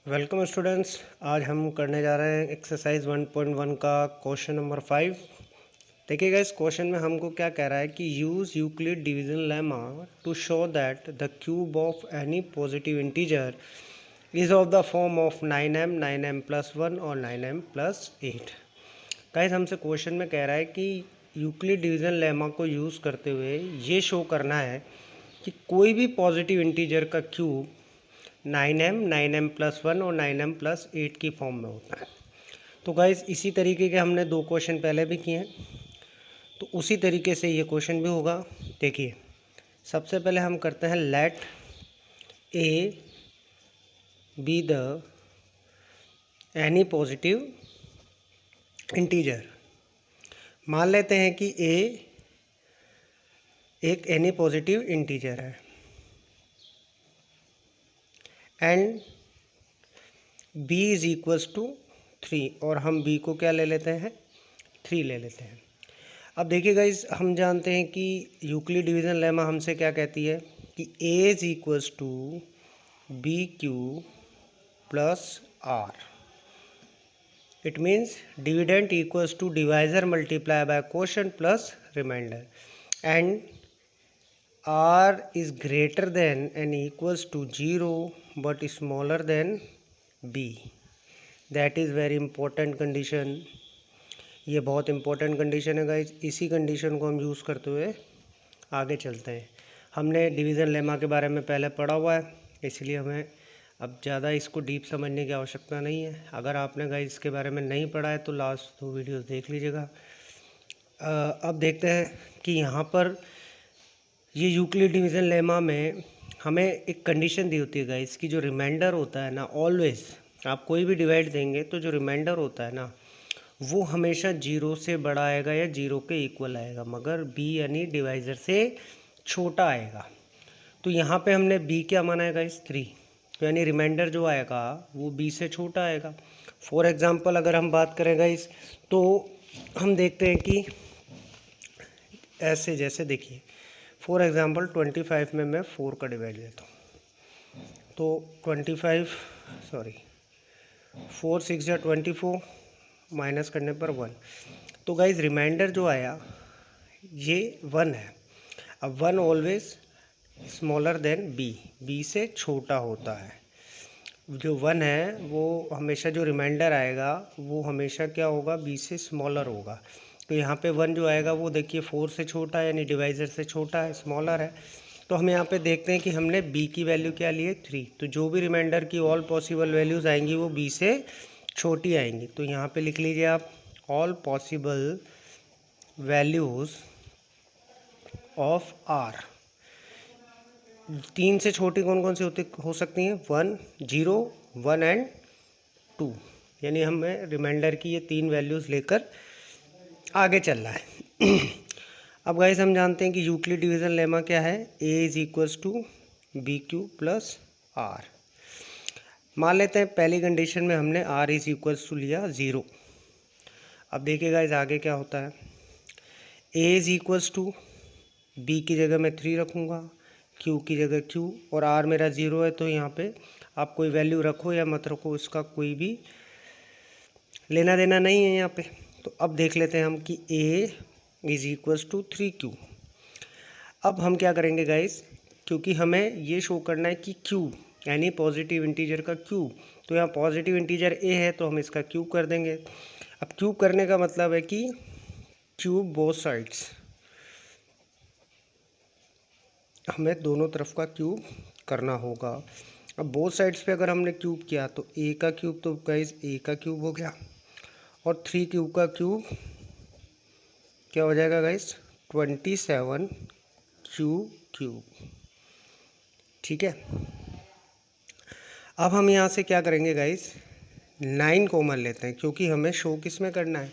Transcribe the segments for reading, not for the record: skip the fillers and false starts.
Welcome students. आज हम करने जा रहे हैं एक्सरसाइज 1.1 का क्वेश्चन नंबर 5। देखिएगा, इस क्वेश्चन में हमको क्या कह रहा है कि use Euclid division lemma to show that the cube of any positive integer is of the form of 9m 9m plus 1 और 9m प्लस 8। गाइस, हमसे क्वेश्चन में कह रहा है कि यूक्लिड डिवीजन लेमा को यूज़ करते हुए ये शो करना है कि कोई भी पॉजिटिव इंटीजर का क्यूब 9m 9m प्लस 1 और 9m प्लस 8 की फॉर्म में होता है। तो गाइस, इसी तरीके के हमने 2 क्वेश्चन पहले भी किए हैं, तो उसी तरीके से ये क्वेश्चन भी होगा। देखिए, सबसे पहले हम करते हैं let a be the any positive integer. मान लेते हैं कि ए एक एनी पॉजिटिव इंटीजर है and b is equals to 3, और हम b को क्या ले लेते हैं, 3 ले लेते हैं। अब देखिए गाइस, हम जानते हैं कि यूक्लिड डिवीजन लेमा हमसे क्या कहती है कि a is equals to b q plus r. It means dividend equals to divisor multiply by quotient plus remainder and r is greater than and equals to 0 but smaller than b. That is very important condition। ये बहुत important condition है guys. इसी condition को हम use करते हुए आगे चलते हैं। हमने डिवीज़न लेमा के बारे में पहले पढ़ा हुआ है, इसलिए हमें अब ज़्यादा इसको डीप समझने की आवश्यकता नहीं है। अगर आपने गाइज इसके बारे में नहीं पढ़ा है तो लास्ट 2 वीडियोज़ देख लीजिएगा। अब देखते हैं कि यहाँ पर ये यूक्लिड डिवीजन लेमा में हमें एक कंडीशन दी होती है गाइस कि जो रिमाइंडर होता है ना, ऑलवेज आप कोई भी डिवाइड देंगे तो जो रिमाइंडर होता है ना, वो हमेशा 0 से बड़ा आएगा या 0 के इक्वल आएगा, मगर b यानी डिवाइजर से छोटा आएगा। तो यहाँ पे हमने b क्या माना है गाइस, 3। तो यानी रिमाइंडर जो आएगा वो b से छोटा आएगा। फॉर एग्जांपल अगर हम बात करें गाइस, तो हम देखते हैं कि ऐसे, जैसे देखिए फॉर एग्ज़ाम्पल 25 में मैं 4 का डिवाइड देता हूँ, तो 4 6 या 24 माइनस करने पर 1। तो गाइज रिमाइंडर जो आया ये 1 है। अब 1 ऑलवेज स्मॉलर देन बी से छोटा होता है। जो 1 है वो हमेशा, जो रिमाइंडर आएगा वो हमेशा क्या होगा, बी से स्मॉलर होगा। तो यहाँ पे 1 जो आएगा वो देखिए 4 से छोटा है, यानी डिवाइजर से छोटा है, स्मॉलर है। तो हम यहाँ पे देखते हैं कि हमने b की वैल्यू क्या ली है, 3। तो जो भी रिमाइंडर की ऑल पॉसिबल वैल्यूज़ आएंगी वो b से छोटी आएंगी। तो यहाँ पे लिख लीजिए आप, all possible values of r 3 से छोटी कौन कौन सी हो सकती हैं, 1 0 1 एंड 2। यानी हमें रिमाइंडर की ये 3 वैल्यूज़ लेकर आगे चल रहा है। अब गाइस, हम जानते हैं कि यूक्लिड डिवीजन लेमा क्या है, a is equals to b q plus r. मान लेते हैं पहली कंडीशन में हमने r इज इक्वल्स टू लिया 0। अब देखिए गाइस आगे क्या होता है, a is equals to b की जगह मैं 3 रखूँगा, q की जगह q, और r मेरा 0 है। तो यहाँ पे आप कोई वैल्यू रखो या मत रखो, इसका कोई भी लेना देना नहीं है यहाँ पे। तो अब देख लेते हैं हम कि a is equals to 3q। अब हम क्या करेंगे गाइस, क्योंकि हमें ये शो करना है कि क्यूब यानी पॉजिटिव इंटीजर का क्यूब, तो यहाँ पॉजिटिव इंटीजर a है तो हम इसका क्यूब कर देंगे। अब क्यूब करने का मतलब है कि क्यूब बोथ साइड्स, हमें दोनों तरफ का क्यूब करना होगा। अब बोथ साइड्स पे अगर हमने क्यूब किया तो a का क्यूब, तो गाइस a का क्यूब हो गया, और 3 क्यूब का क्यूब क्या हो जाएगा गाइस, 27 क्यूब। ठीक है। अब हम यहाँ से क्या करेंगे गाइस, 9 कॉमन लेते हैं, क्योंकि हमें शो किस में करना है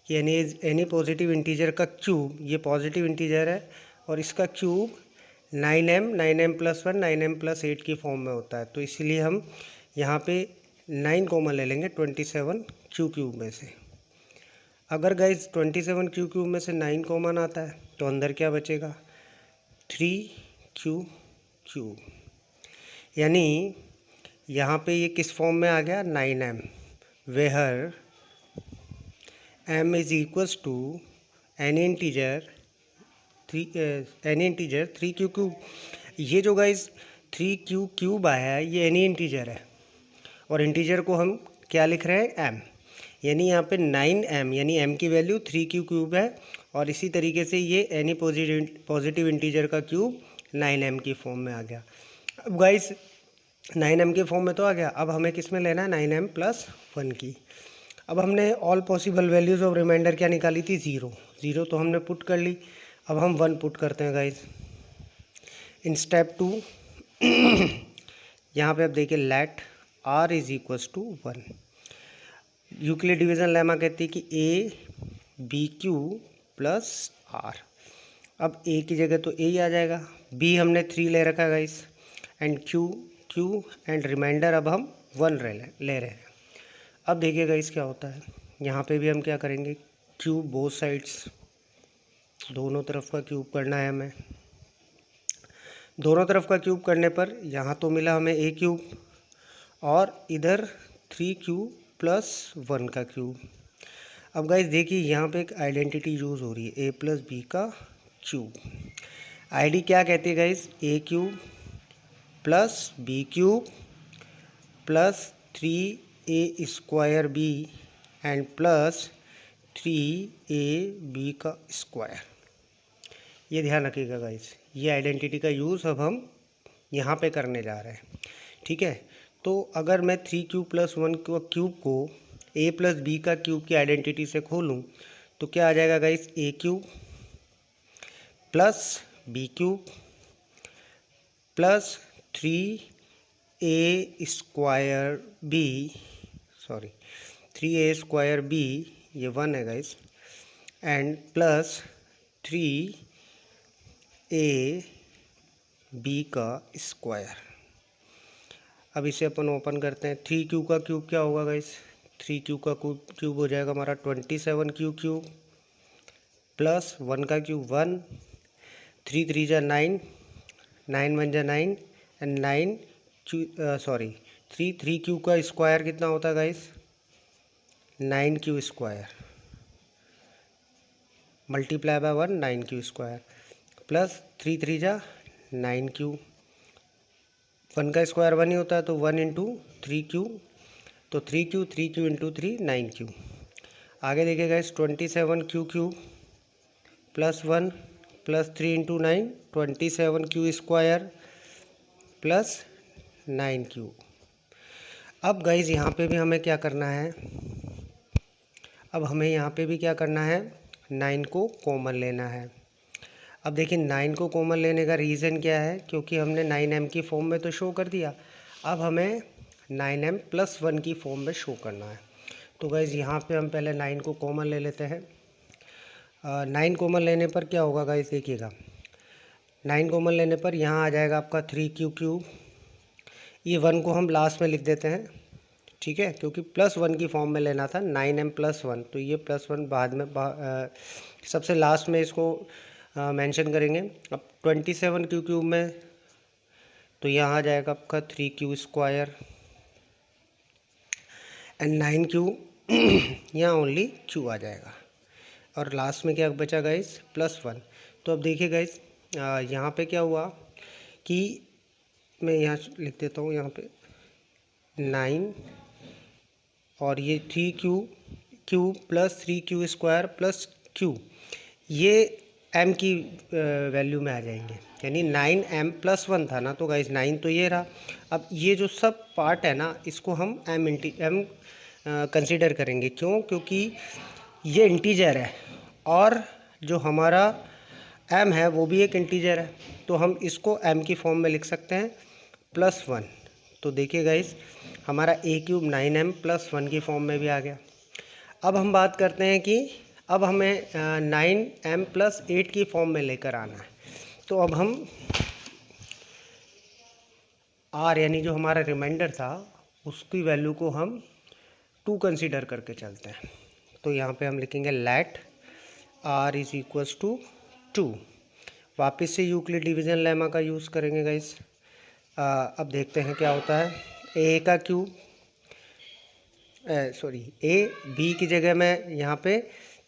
कि एनी पॉजिटिव इंटीजर का क्यूब, ये पॉजिटिव इंटीजर है और इसका cube 9m plus 1 9m plus 8 की फॉर्म में होता है। तो इसीलिए हम यहाँ पे 9 कॉमन ले लेंगे 27 क्यूब में से। अगर गाइस 27 क्यूब में से 9 कॉमन आता है तो अंदर क्या बचेगा, 3 क्यूब। यानी यहाँ पे ये किस फॉर्म में आ गया, 9m, where m is equals to any integer 3 q cube. ये जो गाइस 3 क्यू क्यूब आया है ये एनी इंटीजर है, और इंटीजर को हम क्या लिख रहे हैं, m, यानी यहाँ पे 9m यानी m की वैल्यू 3 क्यू क्यूब है, और इसी तरीके से ये एनी पॉजिटिव इंटीजर का क्यूब 9m की फॉर्म में आ गया। अब गाइस 9m के फॉर्म में तो आ गया, अब हमें किस में लेना है, 9m प्लस 1 की। अब हमने all possible values of remainder क्या निकाली थी, 0 तो हमने पुट कर ली। अब हम 1 पुट करते हैं गाइस इन स्टेप 2। यहाँ पे अब देखिए let r is equals to 1। Euclid division lemma कहती है कि a b q plus r। अब a की जगह तो a ही आ जाएगा, b हमने 3 ले रखा है guys, and q and remainder अब हम 1 ले रहे हैं। अब देखिए गाइस क्या होता है, यहाँ पे भी हम क्या करेंगे, क्यूब बोथ साइड्स, दोनों तरफ का क्यूब करना है हमें। दोनों तरफ का क्यूब करने पर यहाँ तो मिला हमें a क्यूब, और इधर 3 क्यूब प्लस 1 का क्यूब। अब गाइस देखिए यहाँ पे एक आइडेंटिटी यूज़ हो रही है, a प्लस बी का क्यूब। आईडी क्या कहती है guys, a cube plus b cube plus 3a square b and plus 3ab का स्क्वायर। ये ध्यान रखिएगा गाइस, ये आइडेंटिटी का यूज़ अब हम यहाँ पे करने जा रहे हैं, ठीक है। तो अगर मैं 3 क्यूब प्लस 1 क्यूब को a प्लस बी का क्यूब की आइडेंटिटी से खोलूँ तो क्या आ जाएगा guys, a cube plus b cube plus 3a square b, ये 1 है गाइस, एंड प्लस 3ab का स्क्वायर। अब इसे अपन ओपन करते हैं, 3 क्यू का क्यूब क्या होगा गाइस, 3 क्यू का क्यूब हो जाएगा हमारा 27 क्यूब प्लस 1 का क्यूब 1, 3 3 जा 9, 9 1 जा 9 एंड 3 क्यू का स्क्वायर कितना होता है guys, 9 Q square multiply by 1, 9 Q square plus 3 3 जा 9 क्यू, 1 का स्क्वायर 1 ही होता है तो 1 इंटू 3 क्यू, तो 3 क्यू इंटू 3 9 क्यू। आगे देखिए guys 27 Q cube plus 1 plus 3 into 9 27 Q square plus 9 Q. अब गाइस यहाँ पे भी हमें क्या करना है, अब हमें यहाँ पे भी क्या करना है, 9 को कॉमन लेना है। अब देखिए 9 को कॉमन लेने का रीज़न क्या है, क्योंकि हमने 9m की फॉर्म में तो शो कर दिया, अब हमें 9m प्लस 1 की फॉर्म में शो करना है। तो गाइज़ यहाँ पे हम पहले 9 को कॉमन ले लेते हैं। 9 कॉमन लेने पर क्या होगा गाइज़, देखिएगा 9 कॉमन लेने पर यहाँ आ जाएगा आपका 3 क्यू क्यूब, ये 1 को हम लास्ट में लिख देते हैं, ठीक है, क्योंकि प्लस 1 की फॉर्म में लेना था 9m प्लस 1, तो ये प्लस 1 बाद में सबसे लास्ट में इसको मेंशन करेंगे। अब 27 क्यू क्यूब में तो यहाँ आ जाएगा आपका 3 क्यू स्क्वायर एंड 9 क्यू, यहाँ ओनली क्यू आ जाएगा, और लास्ट में क्या बचा गाइस, प्लस 1। तो अब देखिए गाइस यहाँ पे क्या हुआ कि मैं यहाँ लिख देता हूँ, यहाँ पे 9 और ये 3 Q plus 3 Q square plus Q, ये m की वैल्यू में आ जाएंगे, यानी 9m प्लस 1 था ना, तो गाइस 9 तो ये रहा। अब ये जो सब पार्ट है ना, इसको हम m कंसीडर करेंगे, क्यों, क्योंकि ये इंटीजर है और जो हमारा m है वो भी एक इंटीजर है, तो हम इसको m की फॉर्म में लिख सकते हैं प्लस 1। तो देखिए गाइस हमारा a क्यूब 9m प्लस 1 की फॉर्म में भी आ गया। अब हम बात करते हैं कि अब हमें 9m प्लस 8 की फॉर्म में लेकर आना है। तो अब हम r यानी जो हमारा रिमाइंडर था उसकी वैल्यू को हम 2 कंसीडर करके चलते हैं। तो यहाँ पे हम लिखेंगे let r is equals to 2। वापस से यूक्लिड डिवीज़न लेमा का यूज़ करेंगे गाइस। अब देखते हैं क्या होता है। ए का क्यूब, सॉरी ए बी की जगह मैं यहाँ पे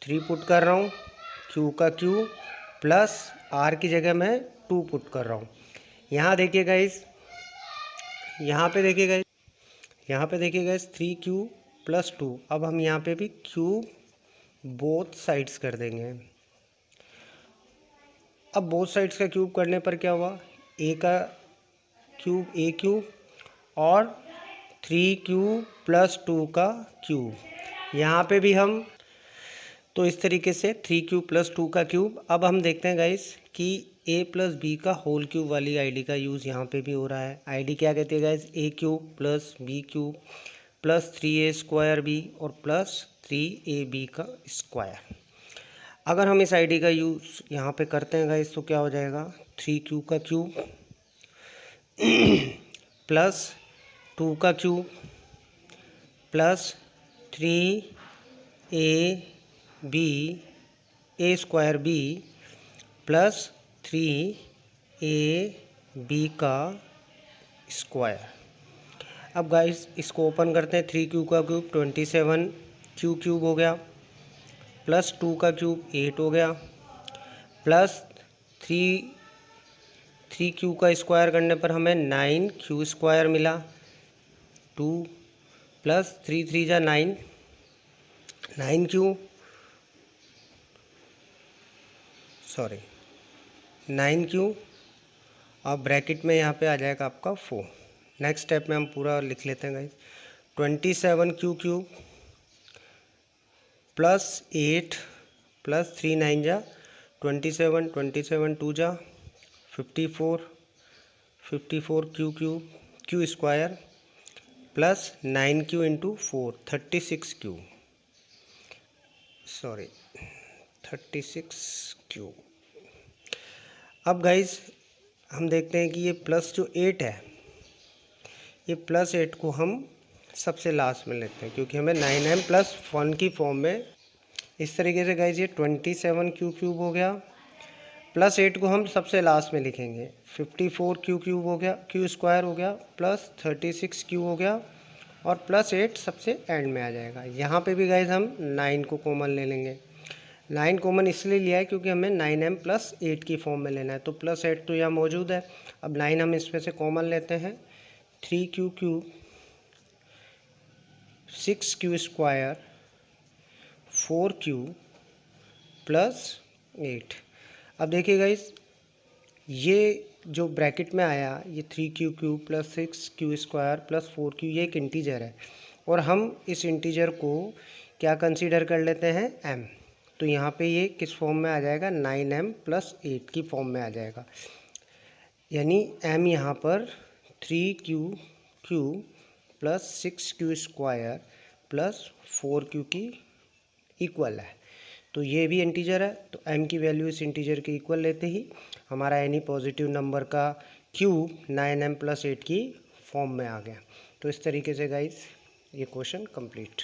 3 पुट कर रहा हूँ, क्यू का क्यूब प्लस आर की जगह मैं 2 पुट कर रहा हूँ। यहाँ देखिए गाइस, यहाँ पे देखिए गाइस 3 क्यूब प्लस 2। अब हम यहाँ पे भी क्यूब बोथ साइड्स कर देंगे। अब बोथ साइड्स का क्यूब करने पर क्या हुआ, ए का क्यूब ए क्यूब और 3 क्यूब प्लस 2 का क्यूब। यहाँ पे भी हम तो इस तरीके से 3 क्यूब प्लस 2 का क्यूब। अब हम देखते हैं गाइस कि ए प्लस बी का होल क्यूब वाली आईडी का यूज़ यहाँ पे भी हो रहा है। आईडी क्या कहती है guys, a cube plus b cube plus 3a square b और प्लस 3ab का स्क्वायर। अगर हम इस आईडी का यूज़ यहाँ पे करते हैं गाइस तो क्या हो जाएगा, 3q का क्यूब प्लस 2 का cube plus 3ab a square b plus 3ab का स्क्वायर। अब गाइस इसको ओपन करते हैं, 3q का क्यूब 27q क्यूब हो गया प्लस 2 का क्यूब 8 हो गया प्लस 3q का स्क्वायर करने पर हमें 9q स्क्वायर मिला, 2 प्लस 3 3 जा 9, 9q सॉरी 9q। अब ब्रैकेट में यहाँ पे आ जाएगा आपका 4। नेक्स्ट स्टेप में हम पूरा लिख लेते हैं guys, 27q cube plus 8 plus 3 9 जा 27, 27 2 जा 54, 54 Q cube Q square plus 9q into 4 36q, sorry 36q। अब गाइस हम देखते हैं कि ये प्लस जो 8 है, ये प्लस 8 को हम सबसे लास्ट में लेते हैं क्योंकि हमें 9m प्लस 1 की फॉर्म में। इस तरीके से गाइस ये 27q क्यूब हो गया प्लस 8 को हम सबसे लास्ट में लिखेंगे, 54q क्यूब हो गया, क्यू स्क्वायर हो गया प्लस 36q हो गया और प्लस 8 सबसे एंड में आ जाएगा। यहाँ पे भी गाइस हम 9 को कॉमन ले लेंगे। 9 कॉमन इसलिए लिया है क्योंकि हमें 9m प्लस 8 की फॉर्म में लेना है, तो प्लस 8 तो यहाँ मौजूद है। अब 9 हम इसमें से कॉमन लेते हैं, 3q cube 6q square 4q plus 8। अब देखिए गाइस ये जो ब्रैकेट में आया ये 3q cube plus 6q square plus 4q, ये एक इंटीजर है और हम इस इंटीजर को क्या कंसीडर कर लेते हैं, m। तो यहाँ पे ये किस फॉर्म में आ जाएगा, 9m प्लस 8 की फॉर्म में आ जाएगा, यानी m यहाँ पर 3q cube plus 6q square plus 4q की इक्वल है। तो ये भी इंटीजर है, तो m की वैल्यू इस इंटीजर के इक्वल लेते ही हमारा एनी पॉजिटिव नंबर का क्यूब 9m प्लस 8 की फॉर्म में आ गया। तो इस तरीके से गाइस ये क्वेश्चन कंप्लीट।